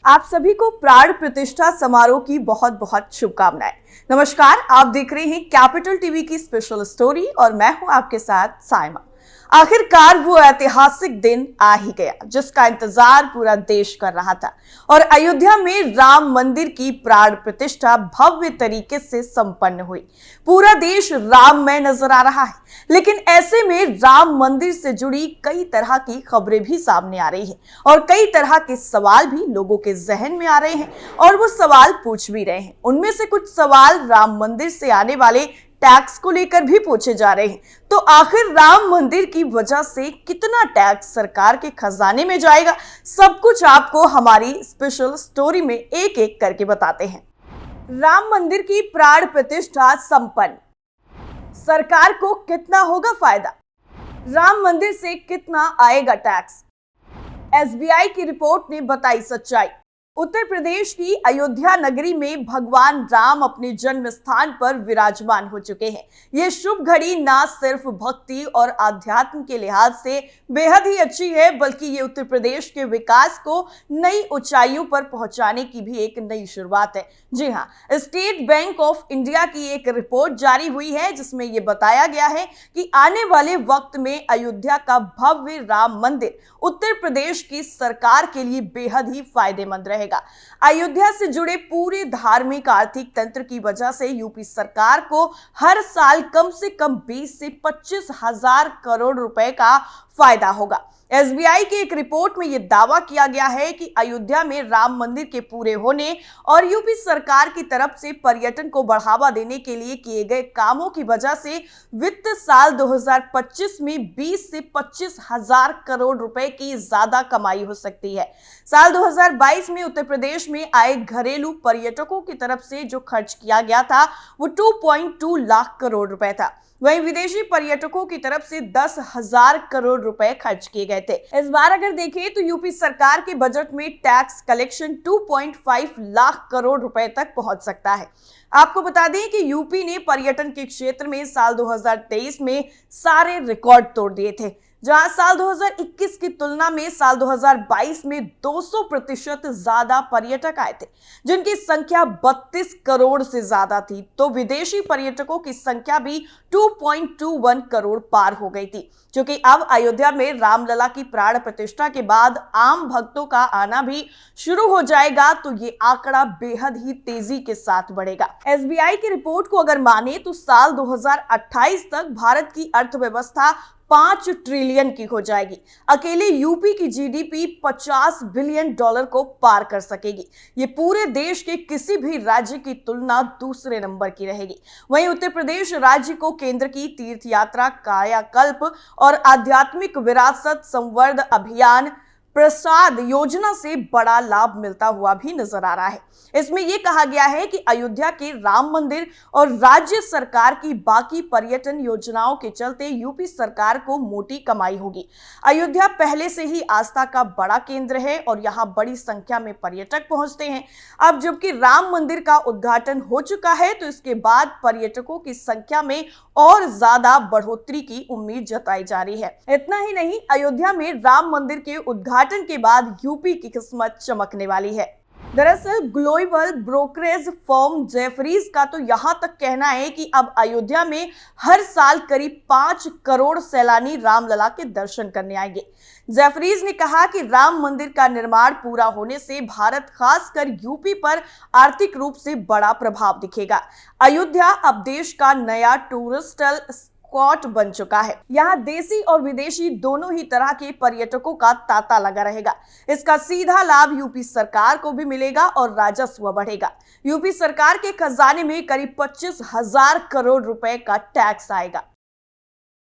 आप सभी को प्राण प्रतिष्ठा समारोह की बहुत बहुत शुभकामनाएं। नमस्कार, आप देख रहे हैं कैपिटल टीवी की स्पेशल स्टोरी और मैं हूं आपके साथ साइमा। आखिरकार वो ऐतिहासिक दिन आ ही गया जिसका इंतजार पूरा देश कर रहा था और अयोध्या में राम मंदिर की प्राण प्रतिष्ठा भव्य तरीके से संपन्न हुई। पूरा देश राममय नजर आ रहा है, लेकिन ऐसे में राम मंदिर से जुड़ी कई तरह की खबरें भी सामने आ रही हैं और कई तरह के सवाल भी लोगों के जहन में आ रहे हैं और वो सवाल पूछ भी रहे हैं। उनमें से कुछ सवाल राम मंदिर से आने वाले टैक्स को लेकर भी पूछे जा रहे हैं। तो आखिर राम मंदिर की वजह से कितना टैक्स सरकार के खजाने में जाएगा, सब कुछ आपको हमारी स्पेशल स्टोरी में एक एक करके बताते हैं। राम मंदिर की प्राण प्रतिष्ठा संपन्न, सरकार को कितना होगा फायदा, राम मंदिर से कितना आएगा टैक्स, एसबीआई की रिपोर्ट ने बताई सच्चाई। उत्तर प्रदेश की अयोध्या नगरी में भगवान राम अपने जन्म स्थान पर विराजमान हो चुके हैं। ये शुभ घड़ी ना सिर्फ भक्ति और आध्यात्म के लिहाज से बेहद ही अच्छी है, बल्कि ये उत्तर प्रदेश के विकास को नई ऊंचाइयों पर पहुंचाने की भी एक नई शुरुआत है। जी हाँ, स्टेट बैंक ऑफ इंडिया की एक रिपोर्ट जारी हुई है जिसमें ये बताया गया है कि आने वाले वक्त में अयोध्या का भव्य राम मंदिर उत्तर प्रदेश की सरकार के लिए बेहद ही फायदेमंद रहेगा। अयोध्या से जुड़े पूरे धार्मिक आर्थिक तंत्र की वजह से यूपी सरकार को हर साल कम से कम 20 से 25 हजार करोड़ रुपए का फायदा होगा। एसबीआई की एक रिपोर्ट में यह दावा किया गया है कि अयोध्या में राम मंदिर के पूरे होने और यूपी सरकार की तरफ से पर्यटन को बढ़ावा देने के लिए किए गए कामों की वजह से वित्त साल 2025 में 20 से 25 हजार करोड़ रुपए की ज्यादा कमाई हो सकती है। साल 2022 में उत्तर प्रदेश में आए घरेलू पर्यटकों की तरफ से जो खर्च किया गया था वो 2.2 लाख करोड़ रुपए था। वहीं विदेशी पर्यटकों की तरफ से 10,000 करोड़ रुपए खर्च किए गए थे। इस बार अगर देखें तो यूपी सरकार के बजट में टैक्स कलेक्शन 2.5 लाख करोड़ रुपए तक पहुंच सकता है। आपको बता दें कि यूपी ने पर्यटन के क्षेत्र में साल 2023 में सारे रिकॉर्ड तोड़ दिए थे, जहां साल 2021 की तुलना में साल 2022 में 200% ज्यादा पर्यटक आए थे, जिनकी संख्या 32 करोड़ से ज्यादा थी। तो विदेशी पर्यटकों की संख्या भी 2.21 करोड़ पार हो गई थी। क्योंकि अब अयोध्या में रामलला की प्राण प्रतिष्ठा के बाद आम भक्तों का आना भी शुरू हो जाएगा, तो ये आंकड़ा बेहद ही तेजी के साथ बढ़ेगा। एसबीआई की रिपोर्ट को अगर माने तो साल 2028 तक भारत की अर्थव्यवस्था 5 ट्रिलियन की हो जाएगी। अकेले यूपी की जीडीपी 50 बिलियन डॉलर को पार कर सकेगी। ये पूरे देश के किसी भी राज्य की तुलना दूसरे नंबर की रहेगी। वहीं उत्तर प्रदेश राज्य को केंद्र की तीर्थ यात्रा, कायाकल्प और आध्यात्मिक विरासत संवर्धन अभियान प्रसाद योजना से बड़ा लाभ मिलता हुआ भी नजर आ रहा है। इसमें यह कहा गया है कि अयोध्या के राम मंदिर और राज्य सरकार की बाकी पर्यटन योजनाओं के चलते यूपी सरकार को मोटी कमाई होगी। अयोध्या पहले से ही आस्था का बड़ा केंद्र है और यहां बड़ी संख्या में पर्यटक पहुंचते हैं। अब जबकि राम मंदिर का उद्घाटन हो चुका है तो इसके बाद पर्यटकों की संख्या में और ज्यादा बढ़ोतरी की उम्मीद जताई जा रही है। इतना ही नहीं, अयोध्या में राम मंदिर के उद्घाटन के बाद यूपी की किस्मत चमकने वाली है। दरअसल ग्लोबल ब्रोकरेज फर्म जेफरीज का तो यहां तक कहना है कि अब अयोध्या में हर साल करीब 5 करोड़ सैलानी रामलला के दर्शन करने आएंगे। जेफरीज ने कहा कि राम मंदिर का निर्माण पूरा होने से भारत, खासकर यूपी पर आर्थिक रूप से बड़ा प्रभाव दिखेगा। अयोध्या अब देश का नया टूरिस्टल स्पॉट बन चुका है। यहाँ देसी और विदेशी दोनों ही तरह के पर्यटकों का तांता लगा रहेगा। इसका सीधा लाभ यूपी सरकार को भी मिलेगा और राजस्व बढ़ेगा। यूपी सरकार के खजाने में करीब 25 हजार करोड़ रुपए का टैक्स आएगा।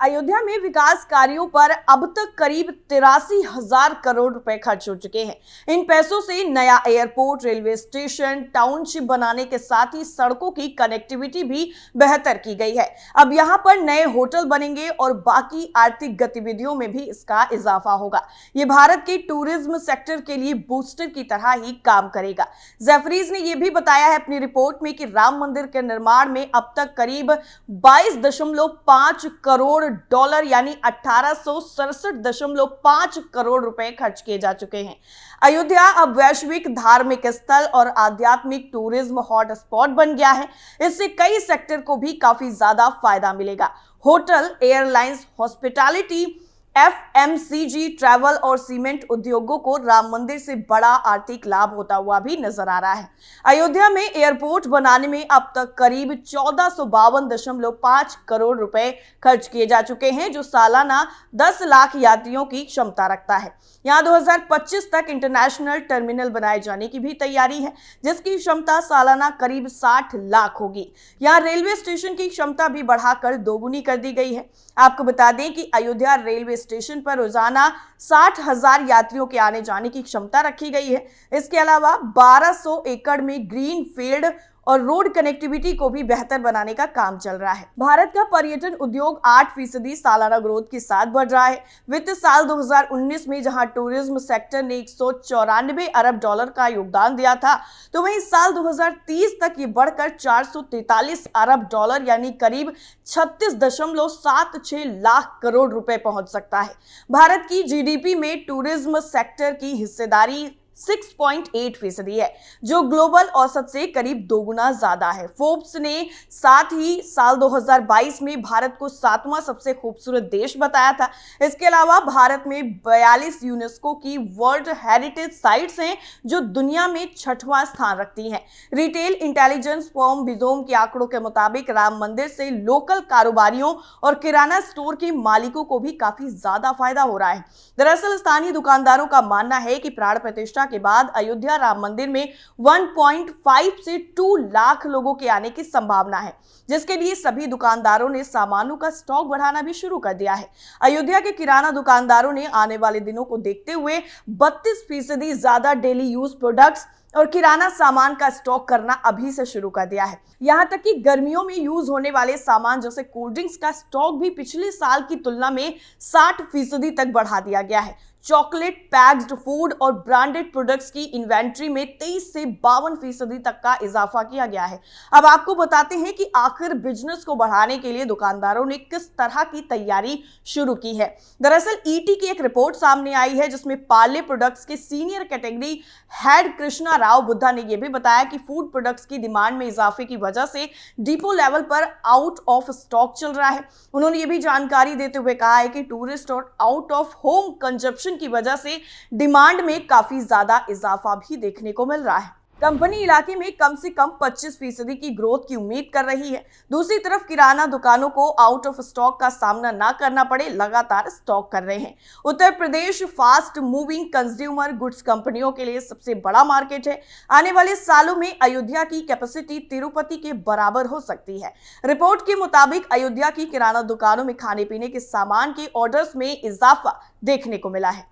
अयोध्या में विकास कार्यों पर अब तक करीब 83 हजार करोड़ रुपए खर्च हो चुके हैं। इन पैसों से नया एयरपोर्ट, रेलवे स्टेशन, टाउनशिप बनाने के साथ ही सड़कों की कनेक्टिविटी भी बेहतर की गई है। अब यहां पर नए होटल बनेंगे और बाकी आर्थिक गतिविधियों में भी इसका इजाफा होगा। ये भारत के टूरिज्म सेक्टर के लिए बूस्टर की तरह ही काम करेगा। जेफरीज ने यह भी बताया है अपनी रिपोर्ट में कि राम मंदिर के निर्माण में अब तक करीब 22.5 करोड़ डॉलर यानी 1867.5 करोड़ रुपए खर्च किए जा चुके हैं। अयोध्या अब वैश्विक धार्मिक स्थल और आध्यात्मिक टूरिज्म हॉटस्पॉट बन गया है। इससे कई सेक्टर को भी काफी ज्यादा फायदा मिलेगा। Hotel, airlines, hospitality, FMCG, travel और सीमेंट उद्योगों को राम मंदिर से बड़ा आर्थिक लाभ होता हुआ भी नजर आ रहा है। अयोध्या में एयरपोर्ट बनाने में अब तक करीब 1452.5 करोड़ रुपए खर्च किए जा चुके हैं, जो सालाना 10 लाख यात्रियों की क्षमता रखता है। यहाँ 2025 तक इंटरनेशनल टर्मिनल बनाए जाने की भी तैयारी है, जिसकी क्षमता सालाना करीब 60 लाख होगी। यहाँ रेलवे स्टेशन की क्षमता भी बढ़ाकर दोगुनी कर दी गई है। आपको बता दें कि अयोध्या रेलवे स्टेशन पर रोजाना 60,000 यात्रियों के आने जाने की क्षमता रखी गई है। इसके अलावा 1200 एकड़ में ग्रीन फील्ड और रोड कनेक्टिविटी को भी बेहतर बनाने का काम चल रहा है। भारत का पर्यटन उद्योग 8% सालाना ग्रोथ के साथ बढ़ रहा है। वित्त साल 2019 में जहां टूरिज्म सेक्टर ने 194 अरब डॉलर का योगदान दिया था, तो वहीं साल 2030 तक ये बढ़कर 443 अरब डॉलर यानी करीब 36.76 लाख करोड़ रुपए पहुंच सकता है। भारत की GDP में टूरिज्म सेक्टर की हिस्सेदारी 6.8% है, जो ग्लोबल औसत से करीब दोगुना ज्यादा है। फोर्ब्स ने साथ ही साल 2022 में भारत को 7वां सबसे खूबसूरत देश बताया था। इसके अलावा भारत में 42 यूनेस्को की वर्ल्ड हेरिटेज साइट्स हैं, जो दुनिया में 6वां स्थान रखती हैं। रिटेल इंटेलिजेंस फर्म बिजोम के आंकड़ों के मुताबिक राम मंदिर से लोकल कारोबारियों और किराना स्टोर के मालिकों को भी काफी ज्यादा फायदा हो रहा है। दरअसल स्थानीय दुकानदारों का मानना है कि प्राण प्रतिष्ठा के बाद अयोध्या राम मंदिर में 1.5 से 2 लाख लोगों के आने की संभावना है, जिसके लिए सभी दुकानदारों ने सामानों का स्टॉक बढ़ाना भी शुरू कर दिया है। अयोध्या के किराना दुकानदारों ने आने वाले दिनों को देखते हुए 32% ज्यादा डेली यूज प्रोडक्ट्स और किराना सामान का स्टॉक करना अभी से शुरू कर दिया है। यहाँ तक कि गर्मियों में यूज होने वाले सामान जैसे कोल्ड ड्रिंक्स का स्टॉक भी पिछले साल की तुलना में 60% तक बढ़ा दिया गया है। चॉकलेट, पैक्ड फूड और ब्रांडेड प्रोडक्ट्स की इन्वेंट्री में 23 से 52% तक का इजाफा किया गया है। अब आपको बताते हैं कि आखिर बिजनेस को बढ़ाने के लिए दुकानदारों ने किस तरह की तैयारी शुरू की है। दरअसल ET की एक रिपोर्ट सामने आई है, जिसमें पार्ले प्रोडक्ट्स के senior category head Krishna Rao Buddha ने यह भी बताया कि फूड प्रोडक्ट्स की डिमांड में इजाफे की वजह से डिपो लेवल पर आउट ऑफ स्टॉक चल रहा है। उन्होंने ये भी जानकारी देते हुए कहा है कि टूरिस्ट और आउट ऑफ होम कंजप्शन की वजह से डिमांड में काफी ज्यादा इजाफा भी देखने को मिल रहा है। कंपनी इलाके में कम से कम 25% की ग्रोथ की उम्मीद कर रही है। दूसरी तरफ किराना दुकानों को आउट ऑफ स्टॉक का सामना ना करना पड़े, लगातार स्टॉक कर रहे हैं। Uttar Pradesh fast moving consumer goods कंपनियों के लिए सबसे बड़ा मार्केट है। आने वाले सालों में अयोध्या की कैपेसिटी तिरुपति के बराबर हो सकती है। रिपोर्ट के मुताबिक अयोध्या की किराना दुकानों में खाने पीने के सामान के ऑर्डर्स में इजाफा देखने को मिला है।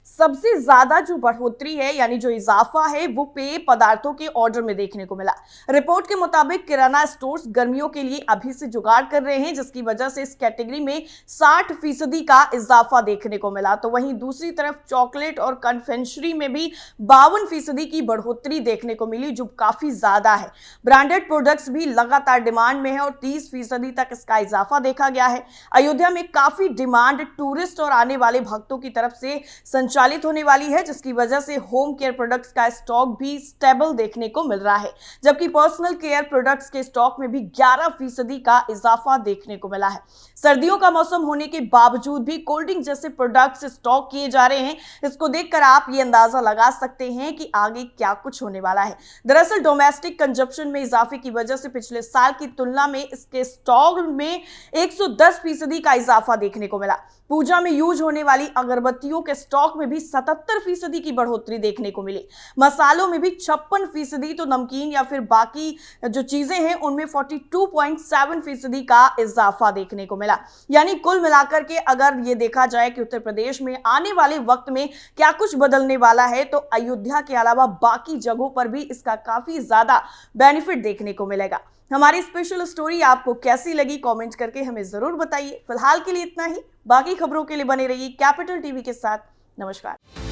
सबसे ज्यादा जो बढ़ोतरी है यानी जो इजाफा है वो पेय पदार्थों के ऑर्डर में देखने को मिला। रिपोर्ट के मुताबिक किराना स्टोर्स गर्मियों के लिए अभी से जुगाड़ कर रहे हैं, जिसकी वजह से इस कैटेगरी में 60% का इजाफा देखने को मिला। तो वहीं दूसरी तरफ चॉकलेट और कन्फेक्शनरी में भी 52% की बढ़ोतरी देखने को मिली, जो काफी ज्यादा है। ब्रांडेड प्रोडक्ट्स भी लगातार डिमांड में है और 30% तक इसका इजाफा देखा गया है। अयोध्या में काफी डिमांड टूरिस्ट और आने वाले भक्तों की तरफ से संचालित होने वाली है, जिसकी वजह से होम केयर प्रोडक्ट्स का स्टॉक भी स्टेबल देखने को मिल रहा है, जबकि पर्सनल केयर प्रोडक्ट्स के स्टॉक में भी 11% का इजाफा देखने को मिला है। सर्दियों का मौसम होने के बावजूद भी कोल्ड ड्रिंक जैसे प्रोडक्ट्स स्टॉक किए जा रहे हैं। इसको देखकर आप ये अंदाजा लगा सकते हैं कि आगे क्या कुछ होने वाला है। दरअसल डोमेस्टिक कंजप्शन में इजाफे की वजह से पिछले साल की तुलना में इसके स्टॉक में 110% का इजाफा देखने को मिला। पूजा में यूज होने वाली अगरबत्तियों के स्टॉक में भी 77% की बढ़ोतरी देखने को मिली। मसालों में भी 56%, तो नमकीन या फिर बाकी जो चीजें हैं उनमें 42.7% का इजाफा देखने को मिला। यानी कुल मिलाकर के अगर ये देखा जाए कि उत्तर प्रदेश में आने वाले वक्त में क्या कुछ बदलने वाला है, तो अयोध्या के अलावा बाकी जगहों पर भी इसका काफी ज्यादा बेनिफिट देखने को मिलेगा। हमारी स्पेशल स्टोरी आपको कैसी लगी कमेंट करके हमें जरूर बताइए। फिलहाल के लिए इतना ही। बाकी खबरों के लिए बने रहिए कैपिटल टीवी के साथ। नमस्कार।